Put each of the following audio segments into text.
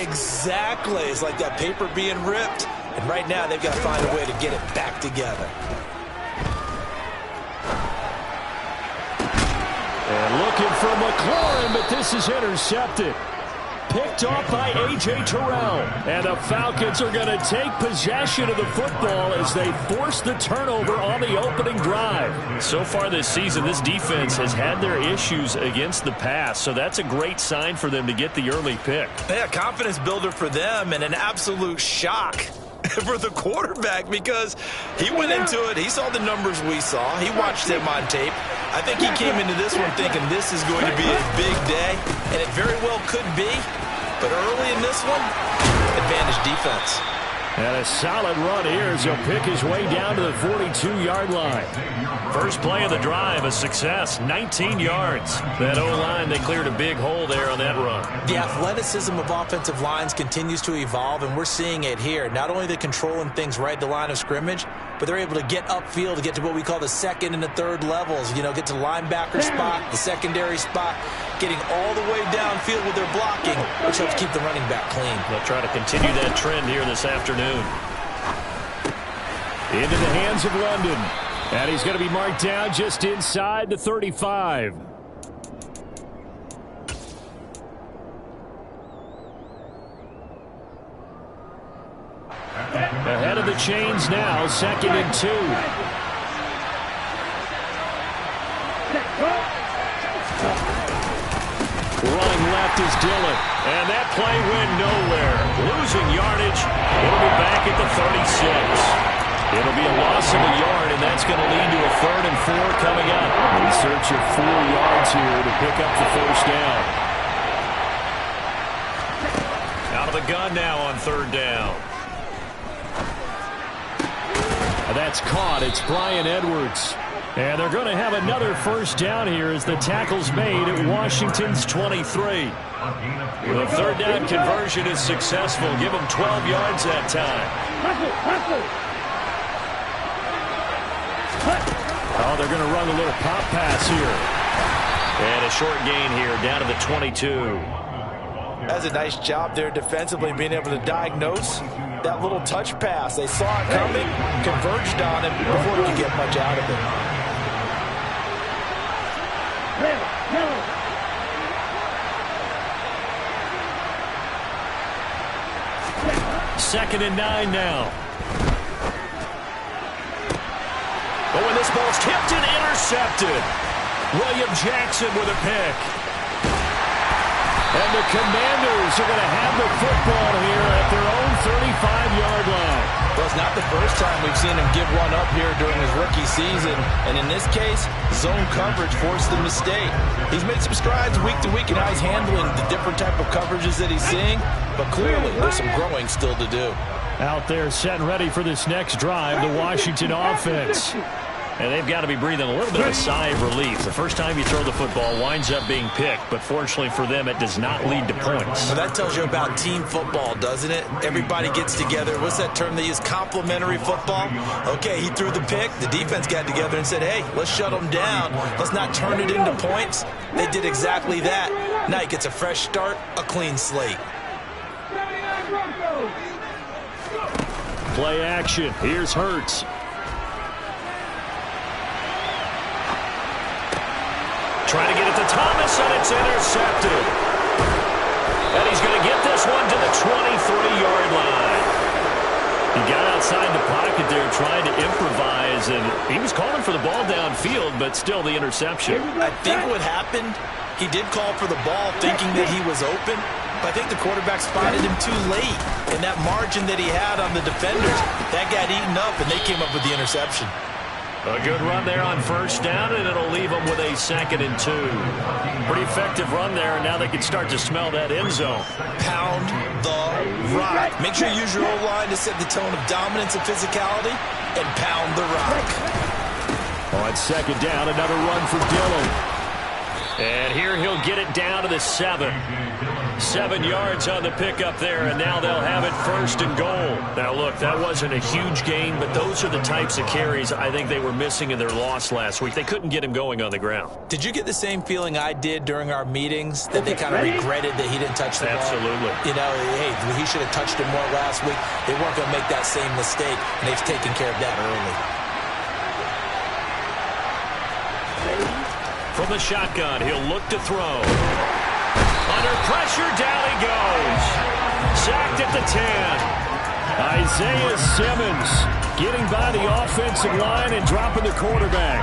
Exactly. It's like that paper being ripped. And right now, they've got to find a way to get it back together. And looking for McLaurin, but this is intercepted. Picked off by A.J. Terrell. And the Falcons are going to take possession of the football as they force the turnover on the opening drive. So far this season, this defense has had their issues against the pass, so that's a great sign for them to get the early pick. Yeah, confidence builder for them and an absolute shock for the quarterback because he went into it. He saw the numbers we saw. He watched them on tape. I think he came into this one thinking this is going to be a big day, and it very well could be. But early in this one, advantage defense. And a solid run here as he'll pick his way down to the 42-yard line. First play of the drive, a success, 19 yards. That O-line, they cleared a big hole there on that run. The athleticism of offensive lines continues to evolve, and we're seeing it here. Not only the controlling things right at the line of scrimmage, but they're able to get upfield to get to what we call the second and the third levels. You know, get to the linebacker spot, the secondary spot, getting all the way downfield with their blocking, which helps keep the running back clean. They'll try to continue that trend here this afternoon. Into the hands of London. And he's going to be marked down just inside the 35. Ahead of the chains now, 2nd and 2. Running left is Dillon. And that play went nowhere. Losing yardage. It'll be back at the 36. It'll be a loss of a yard, and that's going to lead to a 3rd and 4 coming up. In search of 4 yards here to pick up the first down. Out of the gun now on 3rd down. That's caught. It's Brian Edwards. And they're going to have another first down here as the tackle's made at Washington's 23. The 3rd down conversion is successful. Give them 12 yards that time. Oh, they're going to run a little pop pass here. And a short gain here down to the 22. That's a nice job there defensively, being able to diagnose that little touch pass. They saw it coming, converged on him before he could get much out of it. 2nd and 9 now. Oh, and this ball's tipped and intercepted. William Jackson with a pick. And the Commanders are going to have the football here at their own 35-yard line. Well, it's not the first time we've seen him give one up here during his rookie season. And in this case, zone coverage forced the mistake. He's made some strides week to week in how he's handling the different type of coverages that he's seeing. But clearly, there's some growing still to do. Out there set and ready for this next drive, the Washington offense. And they've got to be breathing a little bit of a sigh of relief. The first time you throw the football winds up being picked, but fortunately for them, it does not lead to points. So that tells you about team football, doesn't it? Everybody gets together. What's that term they use? Complementary football? Okay, he threw the pick. The defense got together and said, hey, let's shut them down. Let's not turn it into points. They did exactly that. Now he gets a fresh start, a clean slate. Play action. Here's Hurts. Trying to get it to Thomas, and it's intercepted. And he's going to get this one to the 23-yard line. He got outside the pocket there trying to improvise, and he was calling for the ball downfield, but still the interception. I think what happened, he did call for the ball thinking that he was open, but I think the quarterback spotted him too late. And that margin that he had on the defenders, that got eaten up, and they came up with the interception. A good run there on first down, and it'll leave them with a 2nd and 2. Pretty effective run there, and now they can start to smell that end zone. Pound the rock. Make sure you use your O-line to set the tone of dominance and physicality, and pound the rock. On 2nd down, another run for Dillon. And here he'll get it down to the 7. 7 yards on the pickup there, and now they'll have it 1st and goal. Now, look, that wasn't a huge gain, but those are the types of carries I think they were missing in their loss last week. They couldn't get him going on the ground. Did you get the same feeling I did during our meetings, that they kind of regretted that he didn't touch the ball? Absolutely. You know, hey, he should have touched it more last week. They weren't going to make that same mistake, and they've taken care of that early. From the shotgun, he'll look to throw. Under pressure, down he goes. Sacked at the 10. Isaiah Simmons getting by the offensive line and dropping the quarterback.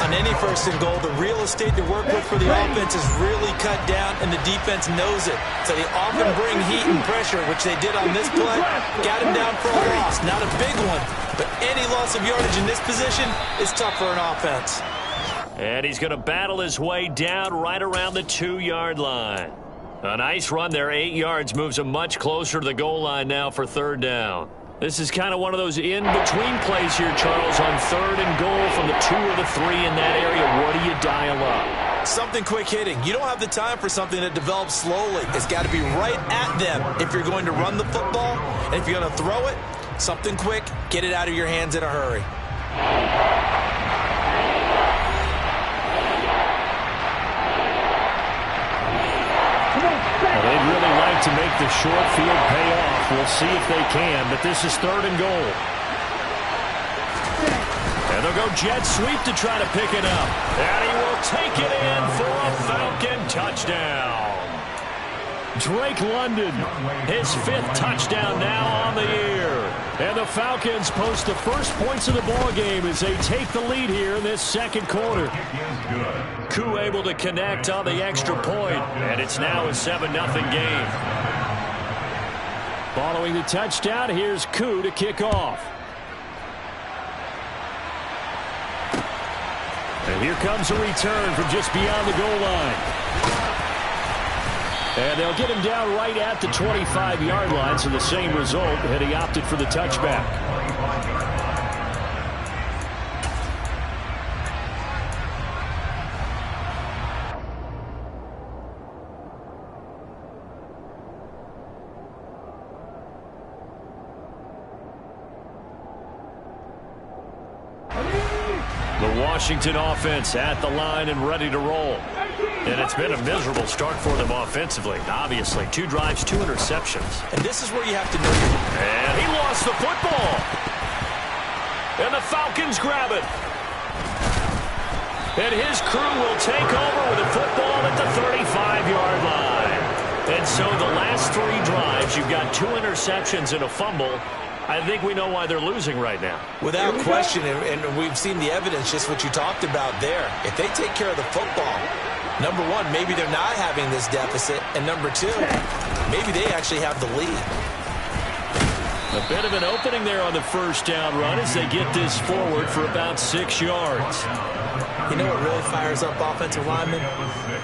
On any 1st and goal, the real estate to work with for the offense is really cut down, and the defense knows it. So they often bring heat and pressure, which they did on this play. Got him down for a loss. Not a big one, but any loss of yardage in this position is tough for an offense. And he's going to battle his way down right around the 2-yard line. A nice run there, 8 yards, moves him much closer to the goal line now for 3rd down. This is kind of one of those in-between plays here, Charles, on 3rd and goal from the 2 or the 3 in that area. What do you dial up? Something quick hitting. You don't have the time for something that develops slowly. It's got to be right at them if you're going to run the football. And if you're going to throw it, something quick, get it out of your hands in a hurry. They'd really like to make the short field pay off. We'll see if they can, but this is 3rd and goal. And they'll go jet sweep to try to pick it up. And he will take it in for a Falcon touchdown. Drake London, his 5th touchdown now on the year. And the Falcons post the first points of the ballgame as they take the lead here in this 2nd quarter. Koo able to connect on the extra point, and it's now a 7-0 game. Following the touchdown, here's Koo to kick off. And here comes a return from just beyond the goal line. And they'll get him down right at the 25-yard line, so the same result, and he opted for the touchback. The Washington offense at the line and ready to roll. And it's been a miserable start for them offensively. Obviously, 2 drives, 2 interceptions. And this is where you have to know. And he lost the football. And the Falcons grab it. And his crew will take over with the football at the 35-yard line. And so the last 3 drives, you've got 2 interceptions and a fumble. I think we know why they're losing right now. Without question, and we've seen the evidence, just what you talked about there. If they take care of the football, number 1, maybe they're not having this deficit. And number 2, maybe they actually have the lead. A bit of an opening there on the 1st down run as they get this forward for about 6 yards. You know what really fires up offensive linemen?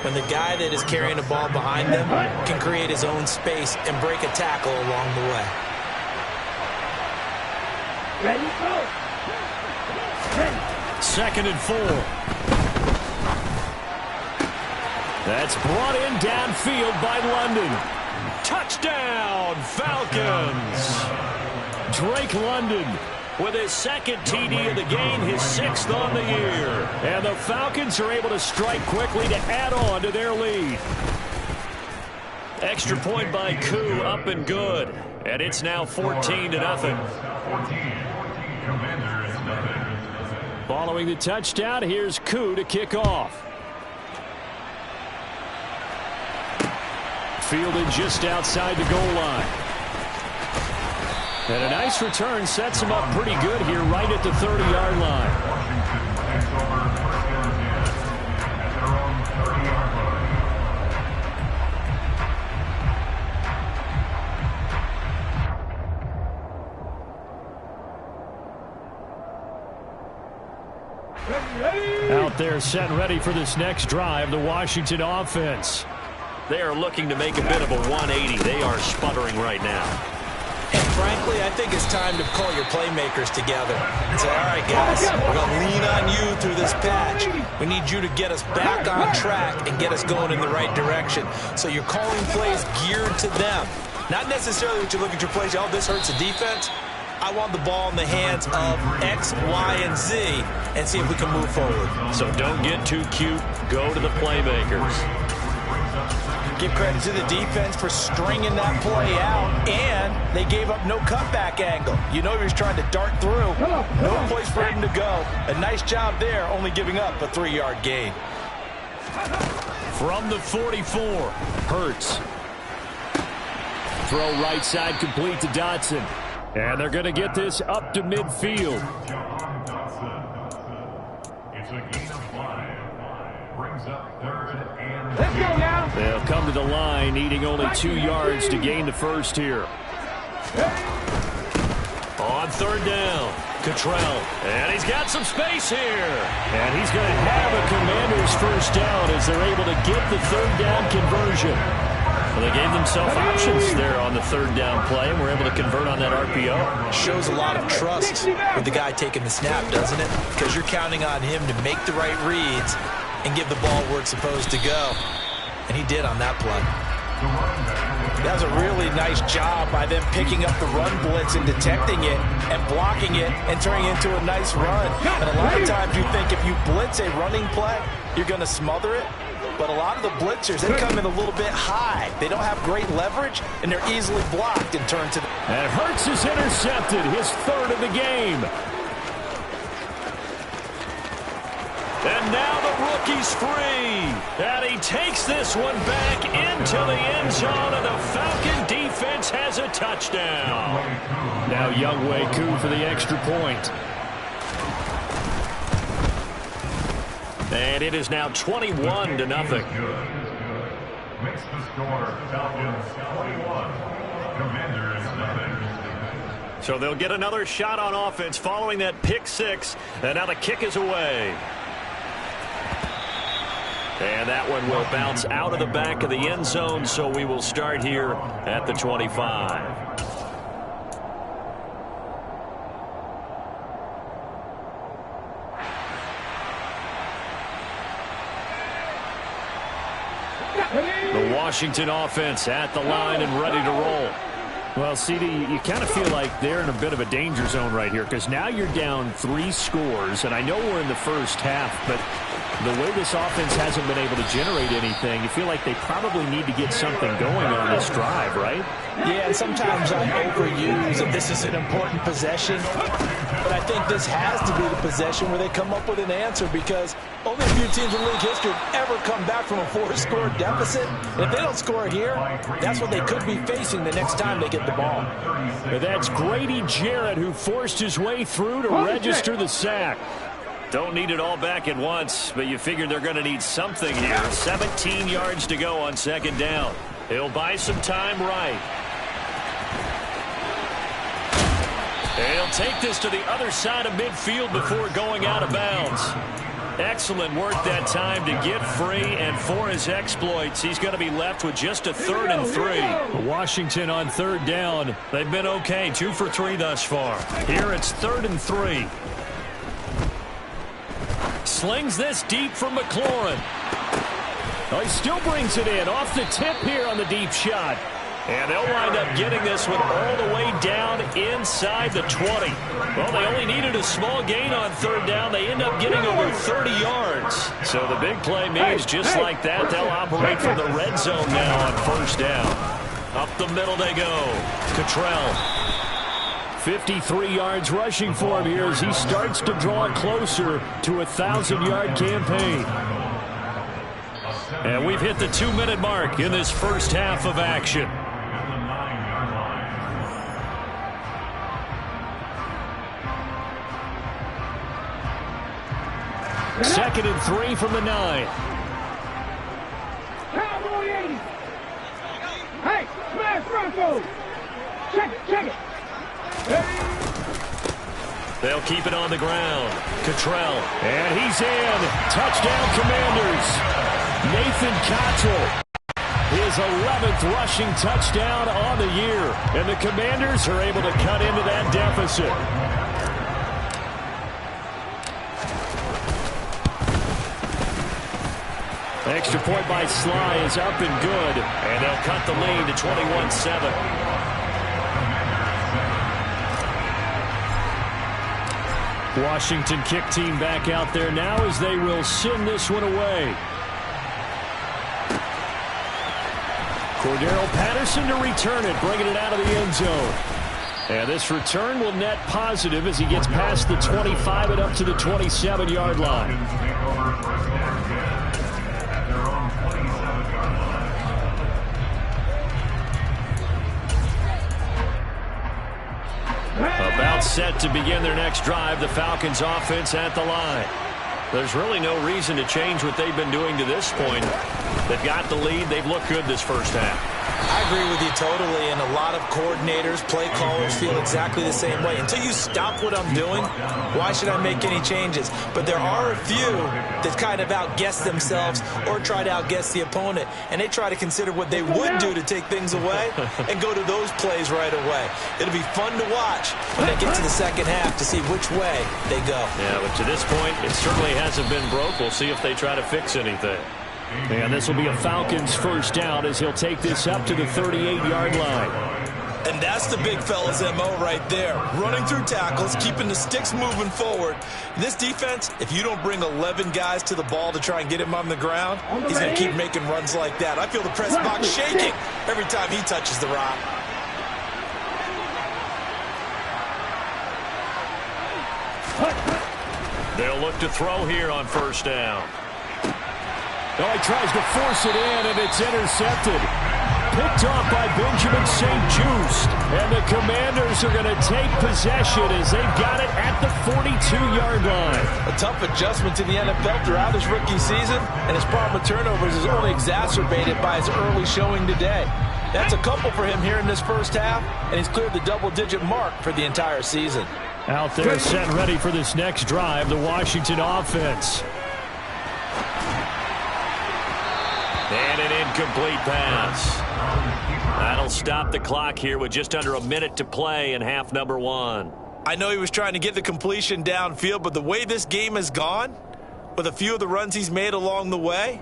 When the guy that is carrying the ball behind them can create his own space and break a tackle along the way. Ready, go. Ready. 2nd and 4. That's brought in downfield by London. Touchdown, Falcons. Drake London with his 2nd TD of the game, his 6th on the year. And the Falcons are able to strike quickly to add on to their lead. Extra point by Koo, up and good. And it's now 14-0. Following the touchdown, here's Koo to kick off. Fielded just outside the goal line. And a nice return sets him up pretty good here right at the 30-yard line. Out there set ready for this next drive, the Washington offense. They are looking to make a bit of a 180. They are sputtering right now. And Frankly, I think it's time to call your playmakers together and say, all right, guys, we're going to lean on you through this patch. We need you to get us back on track and get us going in the right direction. So you're calling plays geared to them. Not necessarily what you look at your plays, oh, this hurts the defense. I want the ball in the hands of X, Y, and Z and see if we can move forward. So don't get too cute. Go to the playmakers. Give credit to the defense for stringing that play out, and they gave up no cutback angle. You know he was trying to dart through. No place for him to go. A nice job there, only giving up a 3-yard gain. From the 44, Hurts. Throw right side complete to Dotson. And they're going to get this up to midfield. It's a gain of 5. Brings up 3rd and Let's go now. They'll come to the line, needing only 2 yards to gain the first here. On 3rd down, Cottrell. And he's got some space here. And he's going to have a Commanders first down as they're able to get the 3rd down conversion. Well, they gave themselves options there on the 3rd down play, and were able to convert on that RPO. Shows a lot of trust with the guy taking the snap, doesn't it? Because you're counting on him to make the right reads and give the ball where it's supposed to go. And he did on that play. That was a really nice job by them picking up the run blitz and detecting it and blocking it and turning it into a nice run. And a lot of times you think if you blitz a running play, you're going to smother it. But a lot of the blitzers, they come in a little bit high. They don't have great leverage, and they're easily blocked and turned to the... And Hurts is intercepted, his 3rd of the game. And now the rookie's free. And he takes this one back into the end zone, and the Falcon defense has a touchdown. Now Younghoe Koo for the extra point. And it is now 21-0. Makes the score Falcons 21, Commanders nothing. So they'll get another shot on offense following that pick 6. And now the kick is away. And that one will bounce out of the back of the end zone, so we will start here at the 25. The Washington offense at the line and ready to roll. Well, CD, you kind of feel like they're in a bit of a danger zone right here because now you're down 3 scores, and I know we're in the first half, but the way this offense hasn't been able to generate anything, you feel like they probably need to get something going on this drive, right? Yeah, and sometimes I overuse that this is an important possession, but I think this has to be the possession where they come up with an answer because only a few teams in league history have ever come back from a 4-score deficit. And if they don't score here, that's what they could be facing the next time they get the ball. But that's Grady Jarrett who forced his way through to register the sack. Don't need it all back at once, but you figure they're going to need something here. 17 yards to go on 2nd down. He'll buy some time right. And he'll take this to the other side of midfield before going out of bounds. Excellent work that time to get free, and for his exploits, he's going to be left with just a 3rd and 3. Washington on 3rd down. They've been okay, 2 for 3 thus far. Here it's 3rd and 3. Slings this deep from McLaurin. Oh, he still brings it in off the tip here on the deep shot. And they'll wind up getting this one all the way down inside the 20. Well, they only needed a small gain on 3rd down. They end up getting over 30 yards. So the big play means just like that, they'll operate from the red zone now on 1st down. Up the middle they go. Cottrell. 53 yards rushing for him here as he starts to draw closer to a 1,000-yard campaign. And we've hit the 2-minute mark in this first half of action. 2nd and 3 from the 9. Cowboy 80. Hey, smash Bronco. Check it. They'll keep it on the ground. Cottrell. And he's in. Touchdown, Commanders. Nathan Cottrell. his 11th rushing touchdown on the year. And the Commanders are able to cut into that deficit. Extra point by Sly is up and good. And they'll cut the lead to 21-7. Washington kick team back out there now as they will send this one away. Cordero Patterson to return it, bringing it out of the end zone. And this return will net positive as he gets past the 25 and up to the 27-yard line. About set to begin their next drive, the Falcons offense at the line. There's really no reason to change what they've been doing to this point. They've got the lead. They've looked good this first half. I agree with you totally, and a lot of coordinators, play callers feel exactly the same way. Until you stop what I'm doing, why should I make any changes? But there are a few that kind of outguess themselves or try to outguess the opponent, and they try to consider what they would do to take things away and go to those plays right away. It'll be fun to watch when they get to the second half to see which way they go. Yeah, but to this point, it certainly hasn't been broke. We'll see if they try to fix anything. And this will be a Falcons first down as he'll take this up to the 38-yard line. And that's the big fella's MO right there. Running through tackles, keeping the sticks moving forward. This defense, if you don't bring 11 guys to the ball to try and get him on the ground, he's going to keep making runs like that. I feel the press box shaking every time he touches the rock. They'll look to throw here on first down. Oh, he tries to force it in, and it's intercepted. Picked off by Benjamin St-Juste. And the Commanders are going to take possession as they've got it at the 42-yard line. A tough adjustment to the NFL throughout his rookie season, and his problem with turnovers is only exacerbated by his early showing today. That's a couple for him here in this first half, and he's cleared the double-digit mark for the entire season. Out there set and ready for this next drive, the Washington offense. And an incomplete pass. That'll stop the clock here with just under a minute to play in half number one. I know he was trying to get the completion downfield, but the way this game has gone, with a few of the runs he's made along the way,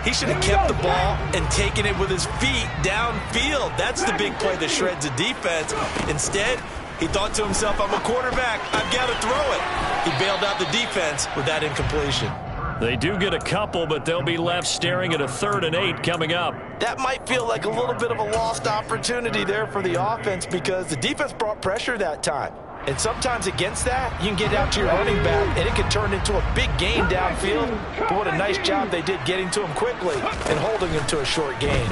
he should have kept the ball and taken it with his feet downfield. That's the big play that shreds the defense. Instead, he thought to himself, I'm a quarterback, I've got to throw it. He bailed out the defense with that incompletion. They do get a couple, but they'll be left staring at a 3rd and 8 coming up. That might feel like a little bit of a lost opportunity there for the offense because the defense brought pressure that time. And sometimes against that, you can get out to your running back, and it can turn into a big gain downfield. But what a nice job they did getting to him quickly and holding him to a short gain.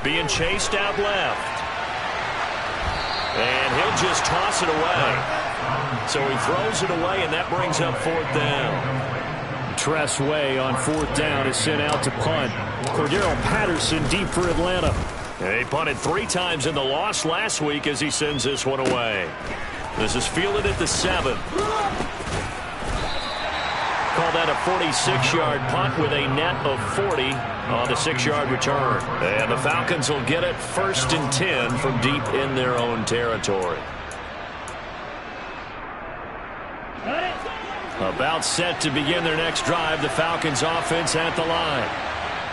Being chased out left. And he'll just toss it away. So he throws it away, and that brings up 4th down. Tress Way on 4th down is sent out to punt. Cordero Patterson deep for Atlanta. They punted 3 times in the loss last week as he sends this one away. This is fielded at the 7. Call that a 46-yard punt with a net of 40 on the 6-yard return. And the Falcons will get it 1st and 10 from deep in their own territory. About set to begin their next drive, the Falcons offense at the line.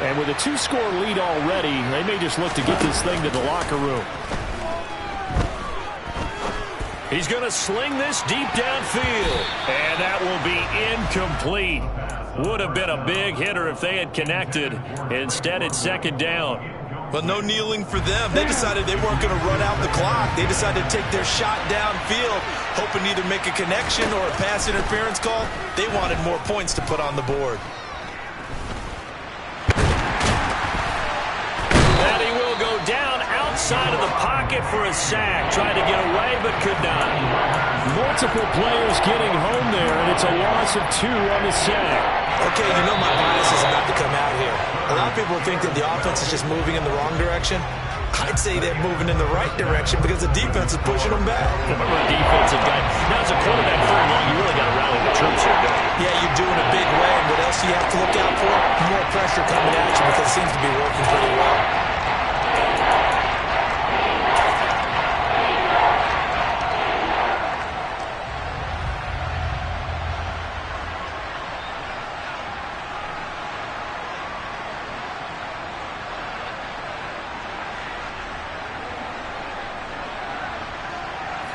And with a 2-score lead already, they may just look to get this thing to the locker room. He's going to sling this deep downfield. And that will be incomplete. Would have been a big hitter if they had connected. Instead, it's 2nd down. But no kneeling for them. They decided they weren't going to run out the clock. They decided to take their shot downfield, hoping to either make a connection or a pass interference call. They wanted more points to put on the board. And he will go down outside of the pocket for a sack. Tried to get away, but could not. Multiple players getting home there, and it's a loss of 2 on the sack. Okay, you know my bias is about to come out here. A lot of people think that the offense is just moving in the wrong direction. I'd say they're moving in the right direction because the defense is pushing them back. Remember a defensive guy. Now, as a quarterback, third and long, you really got to rally the troops here, don't you? Yeah, you do in a big way. And what else do you have to look out for? More pressure coming at you because it seems to be working pretty well.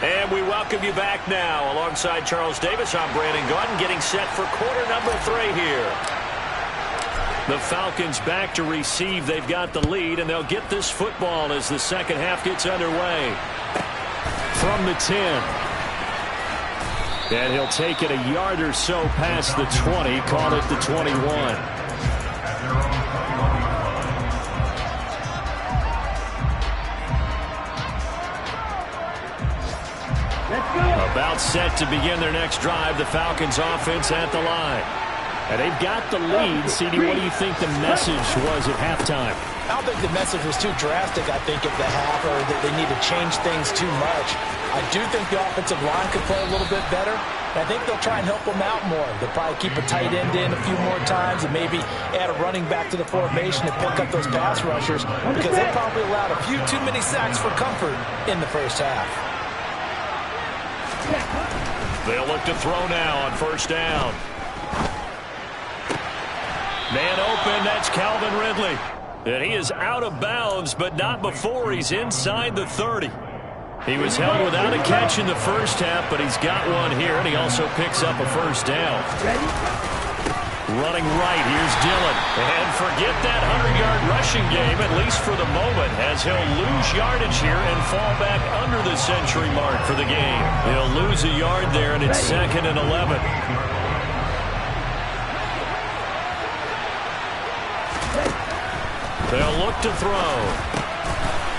And we welcome you back now. Alongside Charles Davis, I'm Brandon Gaudin, getting set for quarter number 3 here. The Falcons back to receive. They've got the lead, and they'll get this football as the second half gets underway. From the 10. And he'll take it a yard or so past the 20, call it the 21. About set to begin their next drive. The Falcons offense at the line. And they've got the lead. CD, what do you think the message was at halftime? I don't think the message was too drastic, I think, at the half, or that they need to change things too much. I do think the offensive line could play a little bit better. I think they'll try and help them out more. They'll probably keep a tight end in a few more times and maybe add a running back to the formation to pick up those pass rushers because they probably allowed a few too many sacks for comfort in the first half. They'll look to throw now on first down. Man open, that's Calvin Ridley. And he is out of bounds, but not before he's inside the 30. He was held without a catch in the first half, but he's got one here, and he also picks up a first down. Running right, here's Dillon. And forget that 100-yard rushing game, at least for the moment, as he'll lose yardage here and fall back under the century mark for the game. He'll lose a yard there, and it's 2nd and 11. They'll look to throw.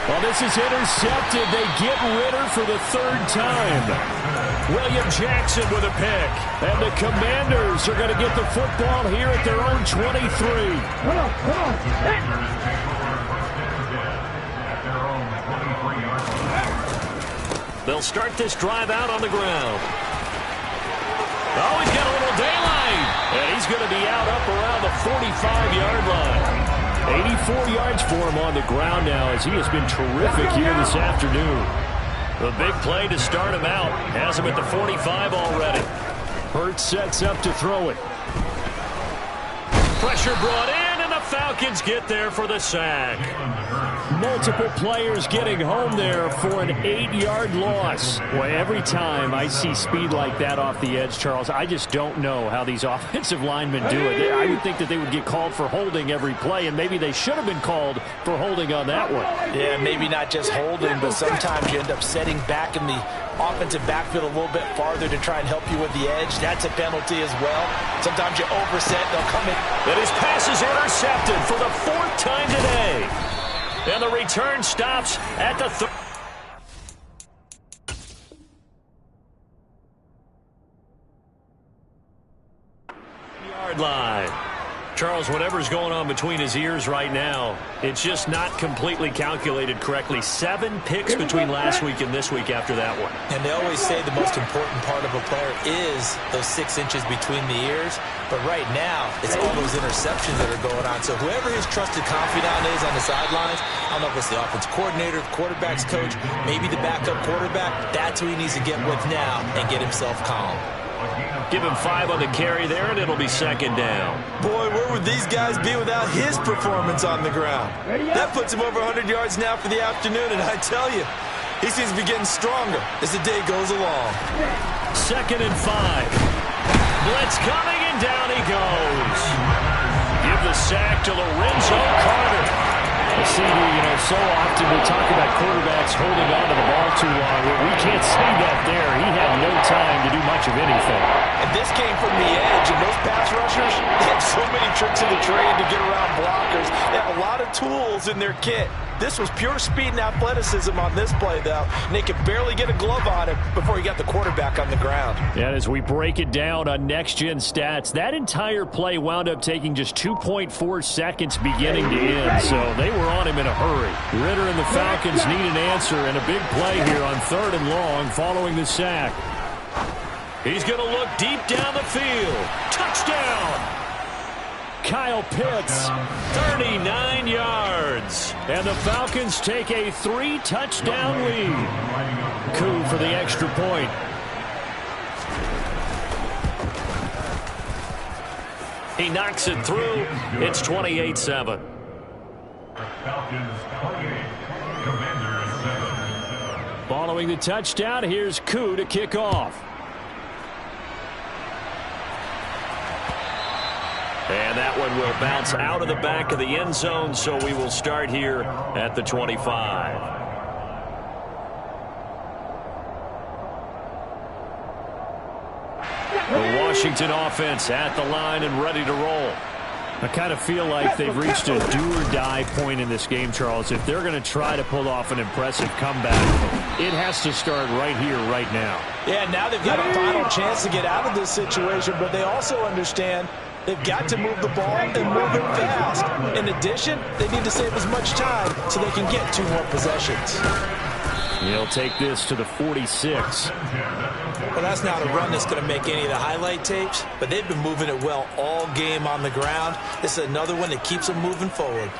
Well, this is intercepted. They get Ritter for the 3rd time. William Jackson with a pick. And the Commanders are going to get the football here at their own 23. Come on. They'll start this drive out on the ground. Oh, he's got a little daylight. And he's going to be out up around the 45-yard line. 84 yards for him on the ground now as he has been terrific here this afternoon. A big play to start him out. Has him at the 45 already. Hurts sets up to throw it. Pressure brought in, and the Falcons get there for the sack. Multiple players getting home there for an 8-yard loss. Well, every time I see speed like that off the edge, Charles, I just don't know how these offensive linemen do it. I would think that they would get called for holding every play, and maybe they should have been called for holding on that one. Yeah, maybe not just holding, but sometimes you end up setting back in the offensive backfield a little bit farther to try and help you with the edge. That's a penalty as well. Sometimes you overset, they'll come in. And his pass is intercepted for the 4th time today. And the return stops at the 30-yard line. Charles, whatever's going on between his ears right now, it's just not completely calculated correctly. 7 picks between last week and this week after that one. And they always say the most important part of a player is those 6 inches between the ears. But right now, it's all those interceptions that are going on. So whoever his trusted confidant is on the sidelines, I don't know if it's the offense coordinator, the quarterback's coach, maybe the backup quarterback, that's who he needs to get with now and get himself calm. Give him 5 on the carry there, and it'll be 2nd down. Boy, where would these guys be without his performance on the ground? That puts him over 100 yards now for the afternoon, and I tell you, he seems to be getting stronger as the day goes along. 2nd and 5. Blitz coming, and down he goes. Give the sack to Lorenzo Carter. See, so often we talk about quarterbacks holding on to the ball too long. We can't see that there. He had no time to do much of anything. And this came from the edge, and those pass rushers, they have so many tricks in the trade to get around blockers. They have a lot of tools in their kit. This was pure speed and athleticism on this play, though. And they could barely get a glove on him before he got the quarterback on the ground. And as we break it down on Next Gen Stats, that entire play wound up taking just 2.4 seconds beginning to end. So they were on him in a hurry. Ritter and the Falcons need an answer and a big play here on 3rd and long following the sack. He's going to look deep down the field. Touchdown! Kyle Pitts, 39 yards. And the Falcons take a 3-touchdown lead. Coup for the extra point. He knocks it through. It's 28-7. Falcons 28, Commanders 7. Following the touchdown, here's Coup to kick off. And that one will bounce out of the back of the end zone, so we will start here at the 25. The Washington offense at the line and ready to roll. I kind of feel like they've reached a do-or-die point in this game, Charles. If they're going to try to pull off an impressive comeback, it has to start right here, right now. Yeah, now they've got a final chance to get out of this situation, but they also understand they've got to move the ball and move it fast. In addition, they need to save as much time so they can get 2 more possessions. He'll take this to the 46. Well, that's not a run that's going to make any of the highlight tapes, but they've been moving it well all game on the ground. This is another one that keeps them moving forward.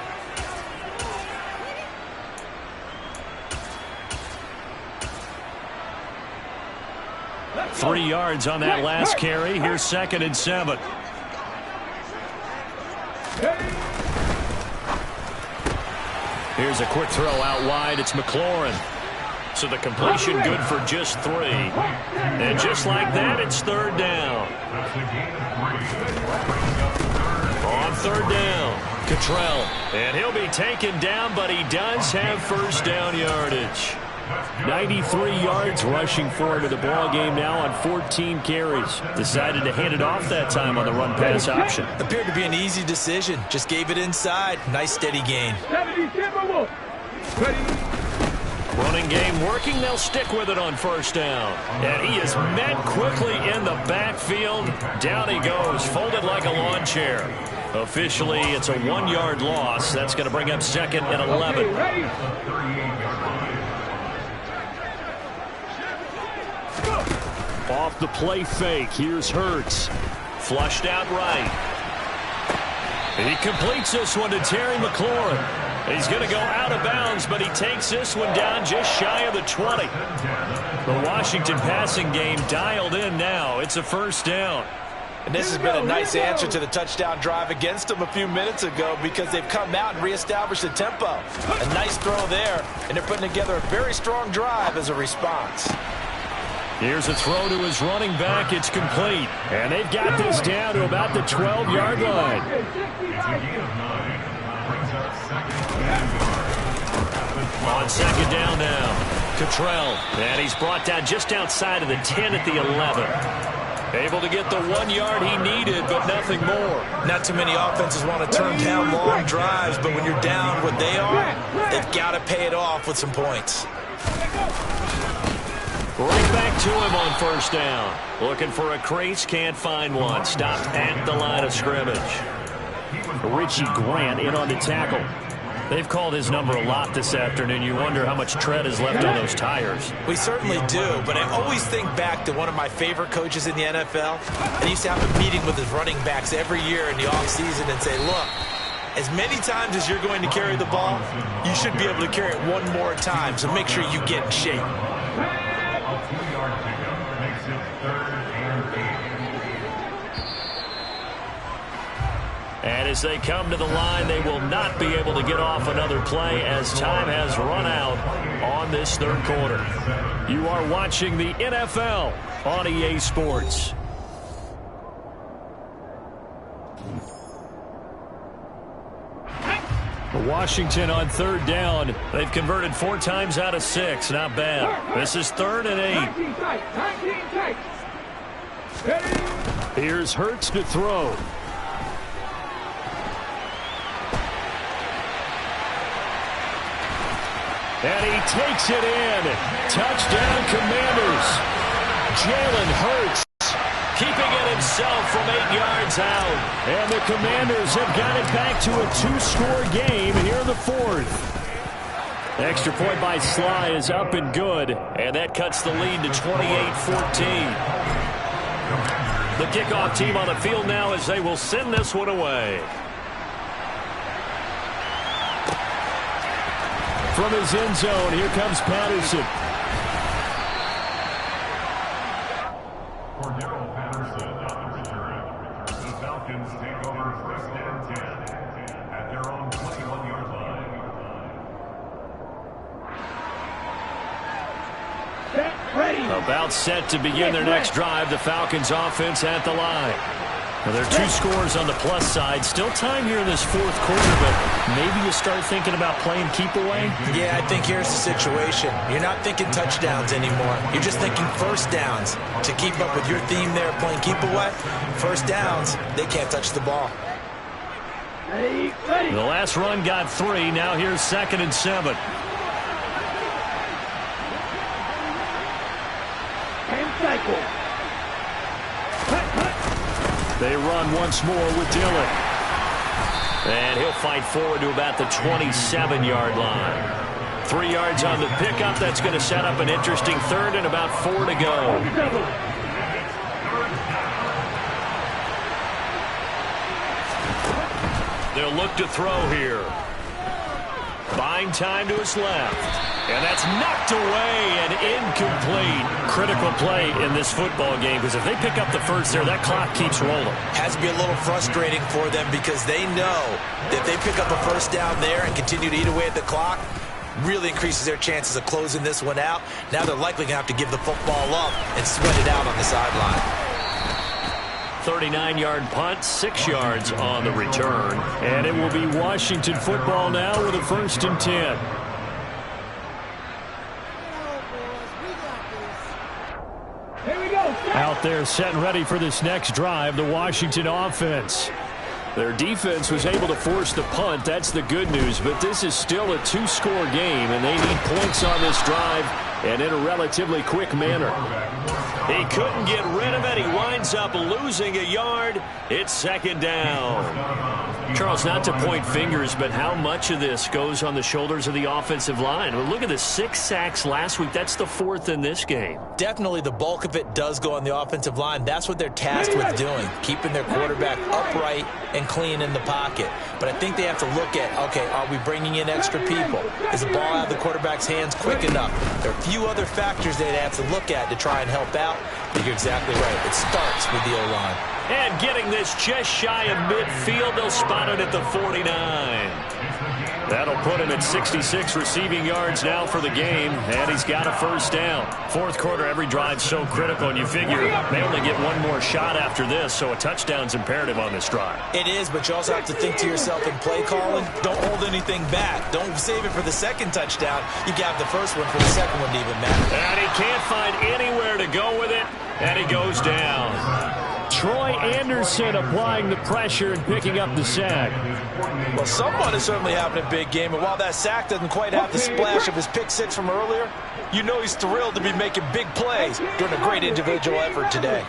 Three yards on that last carry. Here's 2nd and 7. Here's a quick throw out wide. It's McLaurin. So the completion good for just 3. And just like that, it's 3rd down. On 3rd down, Cottrell. And he'll be taken down, but he does have 1st down yardage. 93 yards rushing forward to the ball game now on 14 carries. Decided to hand it off that time on the run-pass option. Appeared to be an easy decision. Just gave it inside. Nice steady gain. Running game working. They'll stick with it on 1st down. And he is met quickly in the backfield. Down he goes, folded like a lawn chair. Officially, it's a 1-yard loss. That's going to bring up 2nd and 11. Off the play fake, here's Hurts. Flushed out right. He completes this one to Terry McLaurin. He's going to go out of bounds, but he takes this one down just shy of the 20. The Washington passing game dialed in now. It's a 1st down. And this has been a nice answer to the touchdown drive against them a few minutes ago because they've come out and reestablished the tempo. A nice throw there, and they're putting together a very strong drive as a response. Here's a throw to his running back. It's complete. And they've got this down to about the 12-yard line. On 2nd down now, Cottrell. And he's brought down just outside of the 10 at the 11. Able to get the 1 yard he needed, but nothing more. Not too many offenses want to turn down long drives, but when you're down what they are, they've got to pay it off with some points. Right back to him on 1st down. Looking for a crease, can't find one. Stopped at the line of scrimmage. Richie Grant in on the tackle. They've called his number a lot this afternoon. You wonder how much tread is left on those tires. We certainly do, but I always think back to one of my favorite coaches in the NFL. And he used to have a meeting with his running backs every year in the offseason and say, look, as many times as you're going to carry the ball, you should be able to carry it one more time, so make sure you get in shape. And as they come to the line, they will not be able to get off another play as time has run out on this 3rd quarter. You are watching the NFL on EA Sports. Washington on 3rd down. They've converted 4 times out of 6. Not bad. This is 3rd and 8. Here's Hurts to throw. And he takes it in. Touchdown, Commanders. Jalen Hurts keeping it himself from 8 yards out. And the Commanders have got it back to a 2-score game here in the fourth. Extra point by Sly is up and good. And that cuts the lead to 28-14. The kickoff team on the field now as they will send this one away. From his end zone, here comes Patterson. Cordero Patterson on the return. The Falcons take over 1st and 10 at their own 21-yard line. Set, ready. About set to begin their next drive. The Falcons offense at the line. Now, there are 2 scores on the plus side. Still time here in this fourth quarter, but maybe you start thinking about playing keep away? Yeah, I think here's the situation. You're not thinking touchdowns anymore. You're just thinking first downs. To keep up with your theme there, playing keep away, first downs, they can't touch the ball. Ready, ready. The last run got 3. Now here's 2nd and 7. And cycle. They run once more with Dillon. And he'll fight forward to about the 27-yard line. 3 yards on the pickup. That's going to set up an interesting third and about 4 to go. They'll look to throw here. Buying time to his left. And that's knocked away and incomplete. Critical play in this football game because if they pick up the first there, that clock keeps rolling. Has to be a little frustrating for them because they know that if they pick up a first down there and continue to eat away at the clock, really increases their chances of closing this one out. Now they're likely going to have to give the football up and sweat it out on the sideline. 39-yard punt, 6 yards on the return. And it will be Washington football now with a 1st and 10. Here we go. Out there set and ready for this next drive, the Washington offense. Their defense was able to force the punt. That's the good news. But this is still a 2-score game, and they need points on this drive and in a relatively quick manner. He couldn't get rid of it. He winds up losing a yard. It's 2nd down. Charles, not to point fingers, but how much of this goes on the shoulders of the offensive line? Well, look at the 6 sacks last week. That's the 4th in this game. Definitely the bulk of it does go on the offensive line. That's what they're tasked with doing, keeping their quarterback upright and clean in the pocket. But I think they have to look at, okay, are we bringing in extra people? Is the ball out of the quarterback's hands quick enough? There are a few other factors they'd have to look at to try and help out. But you're exactly right. It starts with the O-line. And getting this just shy of midfield, they'll spot it at the 49. That'll put him at 66 receiving yards now for the game, and he's got a 1st down. Fourth quarter, every drive's so critical, and you figure they only get one more shot after this, so a touchdown's imperative on this drive. It is, but you also have to think to yourself in play calling, don't hold anything back. Don't save it for the 2nd touchdown. You got the first one for the 2nd one to even matter. And he can't find anywhere to go with it, and he goes down. Troy Anderson applying the pressure and picking up the sack. Well, someone is certainly having a big game, and while that sack doesn't quite have the splash of his pick 6 from earlier, you know he's thrilled to be making big plays during a great individual effort today.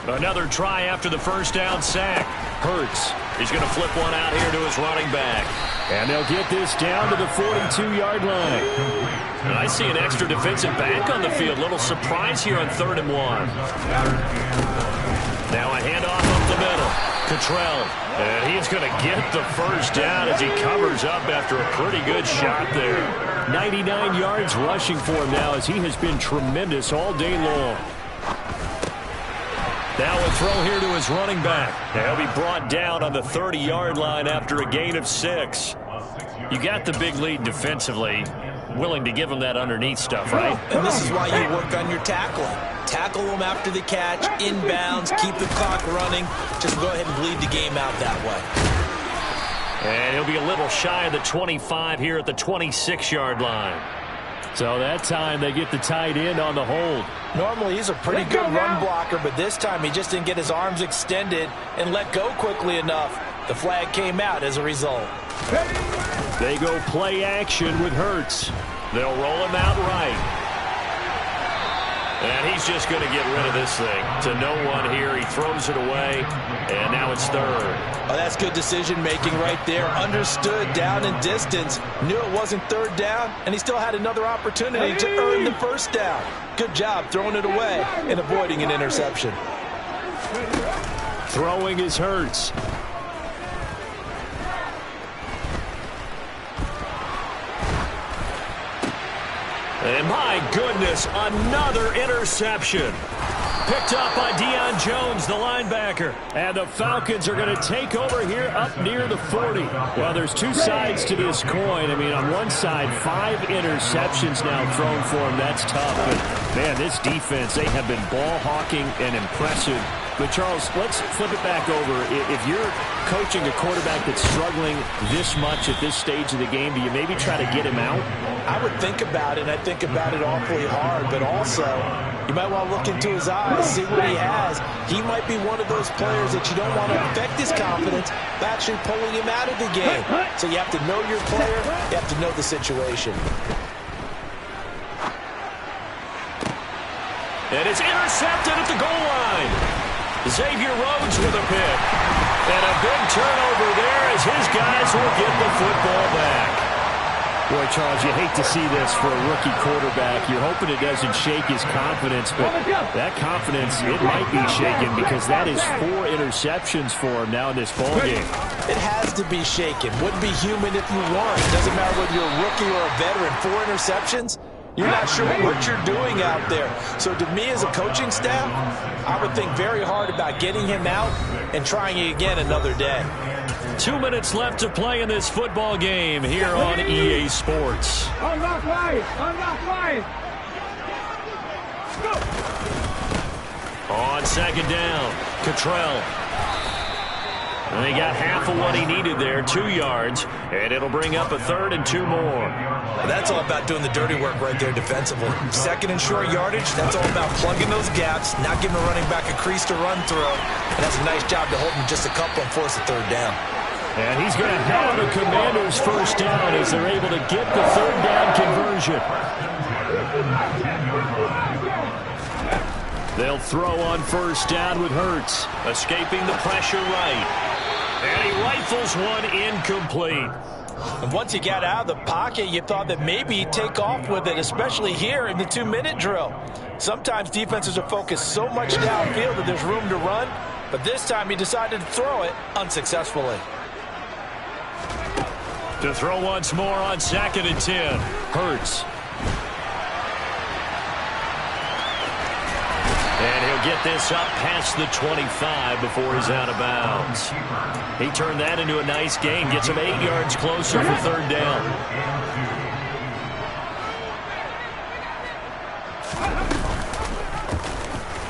Another try after the 1st down sack. Hurts. He's going to flip one out here to his running back. And they'll get this down to the 42-yard line. And I see an extra defensive back on the field. Little surprise here on 3rd and 1. Now a handoff up the middle. Cottrell. And he's going to get the 1st down as he covers up after a pretty good shot there. 99 yards rushing for him now as he has been tremendous all day long. Now a throw here to his running back. He'll be brought down on the 30-yard line after a gain of 6. You got the big lead defensively. Willing to give him that underneath stuff, right? And this is why you work on your tackling. Tackle them after the catch, inbounds, keep the clock running. Just go ahead and bleed the game out that way. And he'll be a little shy of the 25 here at the 26-yard line. So that time they get the tight end on the hold. Normally he's a pretty good run blocker, but this time he just didn't get his arms extended and let go quickly enough. The flag came out as a result. Ready. They go play action with Hurts. They'll roll him out right. And he's just going to get rid of this thing to no one here. He throws it away, and now it's third. Oh, that's good decision-making right there. Understood down and distance. Knew it wasn't third down, and he still had another opportunity to earn the first down. Good job throwing it away and avoiding an interception. Throwing is Hurts. And my goodness, another interception. Picked up by Deion Jones, the linebacker. And the Falcons are going to take over here up near the 40. Well, there's two sides to this coin. I mean, on one side, 5 interceptions now thrown for him. That's tough. But, man, this defense, they have been ball hawking and impressive. But, Charles, let's flip it back over. If you're coaching a quarterback that's struggling this much at this stage of the game, do you maybe try to get him out? I would think about it, and I think about it awfully hard. But also, you might want to look into his eyes, see what he has. He might be one of those players that you don't want to affect his confidence by actually pulling him out of the game. So you have to know your player. You have to know the situation. And it's intercepted at the goal line. Xavier Rhodes with a pick. And a big turnover there as his guys will get the football back. Boy, Charles, you hate to see this for a rookie quarterback. You're hoping it doesn't shake his confidence, but that confidence, it might be shaken because that is 4 interceptions for him now in this ballgame. It has to be shaken. Wouldn't be human if you weren't. It doesn't matter whether you're a rookie or a veteran. 4 interceptions, you're not sure what you're doing out there. So to me as a coaching staff, I would think very hard about getting him out and trying it again another day. 2 minutes left to play in this football game here on EA Sports. Unlock line! Unlock line! Go! On second down, Cottrell. And he got half of what he needed there, 2 yards, and it'll bring up a 3rd and 2 more. That's all about doing the dirty work right there defensively. Second and short yardage, that's all about plugging those gaps, not giving a running back a crease to run through. And that's a nice job to hold him just a couple and force a 3rd down. And he's going to have the Commanders' first down as they're able to get the 3rd down conversion. They'll throw on first down with Hurts, escaping the pressure right. And he rifles one incomplete. And once he got out of the pocket, you thought that maybe he'd take off with it, especially here in the 2-minute drill. Sometimes defenses are focused so much downfield that there's room to run, but this time he decided to throw it unsuccessfully. To throw once more on 2nd and 10. Hurts. And he'll get this up past the 25 before he's out of bounds. He turned that into a nice gain. Gets him 8 yards closer for 3rd down.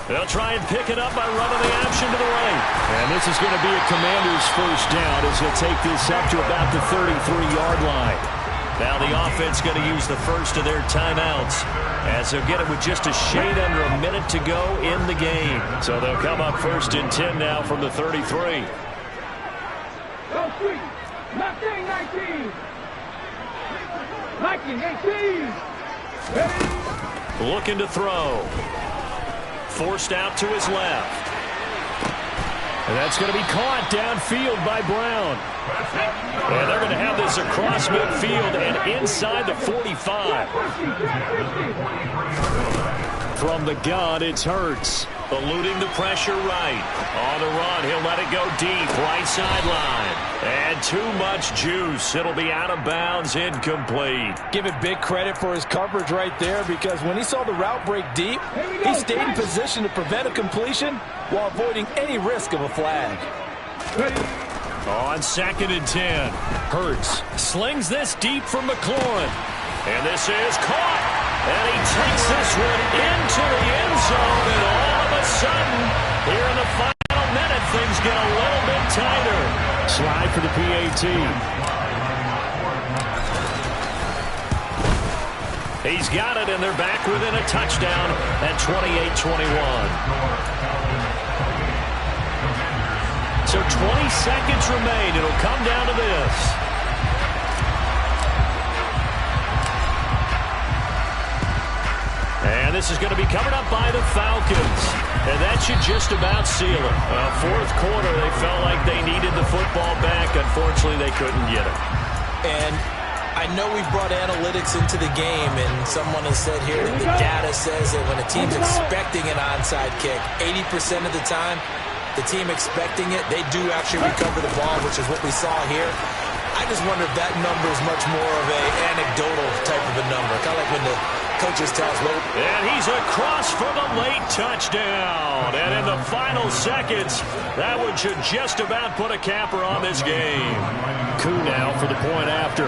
They'll try and pick it up by running the option to the right. And this is going to be a Commander's first down as he'll take this up to about the 33-yard line. Now the offense going to use the first of their timeouts as they'll get it with just a shade under a minute to go in the game. So they'll come up 1st and 10 now from the 33. Go sweet! 19! 19! 18! Looking to throw. Forced out to his left. And that's going to be caught downfield by Brown. And they're going to have this across midfield and inside the 45. From the gun, it's Hurts. Eluding the pressure right. On the run, he'll let it go deep. Right sideline. And too much juice. It'll be out of bounds, incomplete. Give it big credit for his coverage right there because when he saw the route break deep, he stayed in position to prevent a completion while avoiding any risk of a flag. On 2nd and 10, Hurts slings this deep from McLaurin. And this is caught. And he takes this one into the end zone. And all of a sudden, here in the final minute, things get a little bit tighter. Slide for the PAT. He's got it, and they're back within a touchdown at 28-21. So 20 seconds remain. It'll come down to this. this is going to be covered up by the Falcons. And that should just about seal it. Fourth quarter, they felt like they needed the football back. Unfortunately, they couldn't get it. And I know we brought analytics into the game, and someone has said here that the data says that when a team's expecting an onside kick, 80% of the time, the team expecting it, they do actually recover the ball, which is what we saw here. I just wonder if that number is much more of an anecdotal type of a number, kind of like when the coaches tell us, well, and he's across for the late touchdown. And in the final seconds, that one should just about put a capper on this game. Koo now for the point after.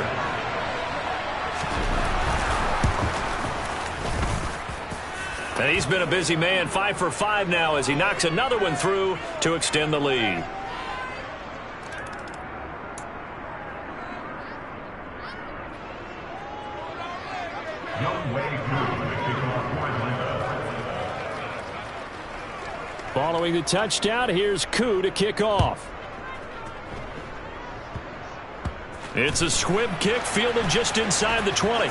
And he's been a busy man, 5 for 5 now as he knocks another one through to extend the lead. Following the touchdown, here's Koo to kick off. It's a squib kick fielded just inside the 20.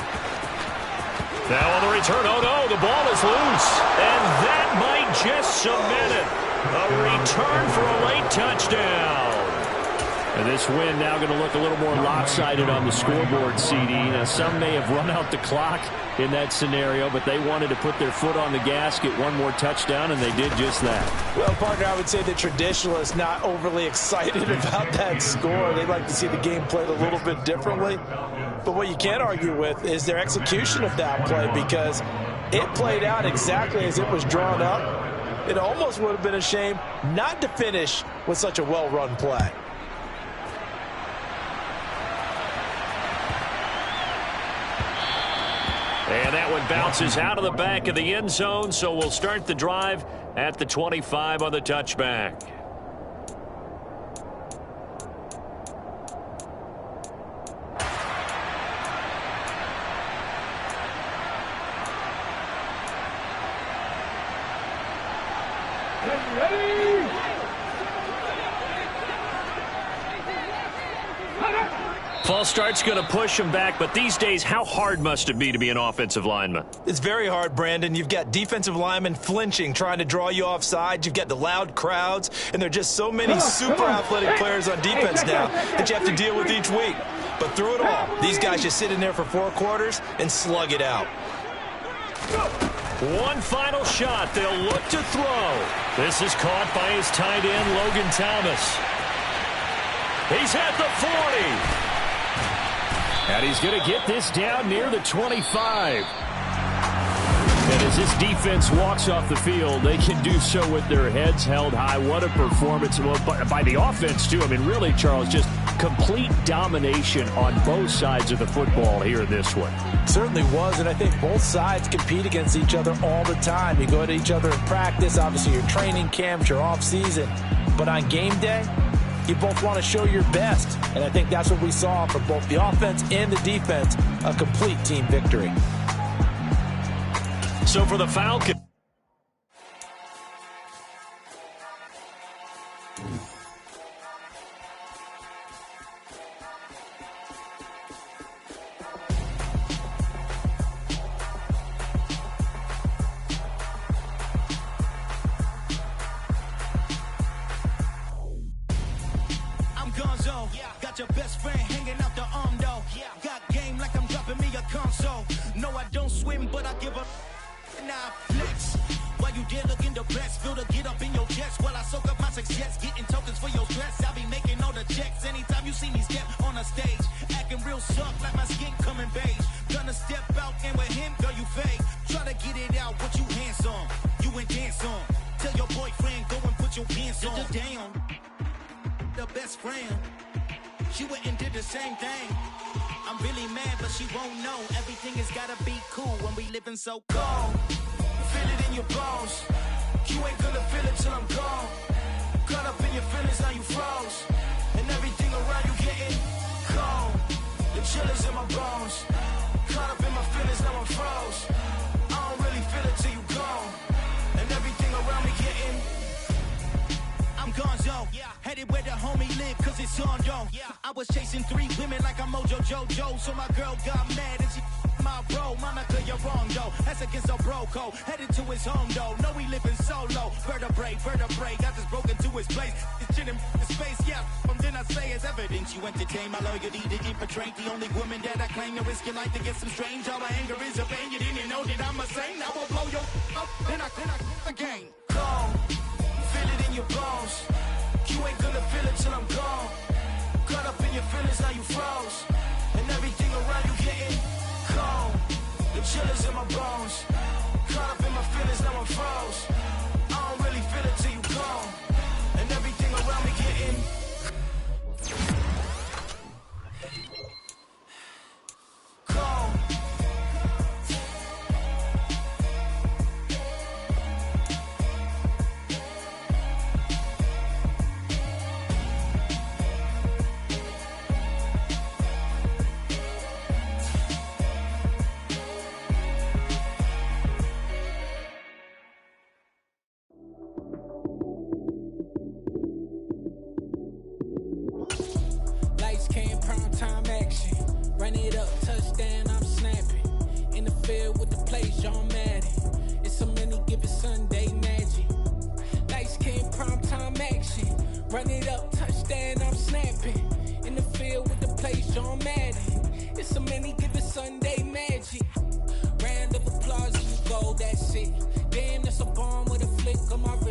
Now on the return, oh no, the ball is loose. And that might just cement it. A return for a late touchdown. And this win now going to look a little more lopsided on the scoreboard, CD. Now, some may have run out the clock in that scenario, but they wanted to put their foot on the gas, get one more touchdown, and they did just that. Well, partner, I would say the traditionalists not overly excited about that score. They'd like to see the game played a little bit differently. But what you can't argue with is their execution of that play, because it played out exactly as it was drawn up. It almost would have been a shame not to finish with such a well-run play. And that one bounces out of the back of the end zone, so we'll start the drive at the 25 on the touchback. False start's going to push him back, but these days, how hard must it be to be an offensive lineman? It's very hard, Brandon. You've got defensive linemen flinching, trying to draw you off sides. You've got the loud crowds, and there are just so many super athletic players on defense now that you have to deal with each week. But through it all, these guys just sit in there for 4 quarters and slug it out. One final shot. They'll look to throw. This is caught by his tight end, Logan Thomas. He's at the 40. And he's going to get this down near the 25. And as this defense walks off the field, they can do so with their heads held high. What a performance by the offense, too. I mean, really, Charles, just complete domination on both sides of the football here in this one. Certainly was, and I think both sides compete against each other all the time. You go at each other in practice, obviously your training camps, your off-season. But on game day, you both want to show your best, and I think that's what we saw from both the offense and the defense, a complete team victory. So for the Falcons, your best friend hanging out the arm though. Got game like I'm dropping me a console. No, I don't swim, but I give a now flex. While you there looking the best, feel to get up in your chest while I soak up my success, getting tokens for your stress. I'll be making all the checks anytime you see me step on a stage, acting real soft like my skin coming beige. Gonna step out and with him, girl, you fake. Try to get it out, what you handsome, you ain't dance on. Tell your boyfriend go and put your pants on. Down, the best friend. She went and did the same thing. I'm really mad, but she won't know. Everything has gotta be cool when we living so cold. Feel it in your bones. You ain't gonna feel it till I'm gone. Caught up in your feelings, now you froze. And everything around you getting cold. The chill is in my bones. Caught up in my feelings, now I'm froze. I don't really feel it till you gone. And everything around me getting I'm gonzo. Headed where the homie live, cause it's on though. I was chasing 3 women like I'm Mojo Jojo. So my girl got mad and she my bro, Monica, you're wrong, though. That's against a bro code. Headed to his home, though. No, he living solo. Vertebrae, got this broken to his place. It's shit in his space, yeah. Then I say it's evidence you entertain my loyalty to infiltrate. The only woman that I claim to risk your life to get some strange. All my anger is a pain. You didn't know that I'm a saint. I will blow your up, then I again. Gone, feel it in your bones. You ain't gonna feel it till I'm gone. Caught up in your feelings, now you froze. And everything around you getting cold. The chillers in my bones. Caught up in my feelings, now I'm froze. I don't really feel it till you gone. And everything around me getting cold. Lights came, prime time action. Run it up, touchdown, I'm snapping. In the field with the play, John Madden. It's a mini given Sunday magic. Lights came, prime time action. Run it up, touchdown, I'm snapping. In the field with the play, John Madden. It's a mini given Sunday magic. Round of applause, you go, that's it. Damn, that's a bomb with a flick on my wrist.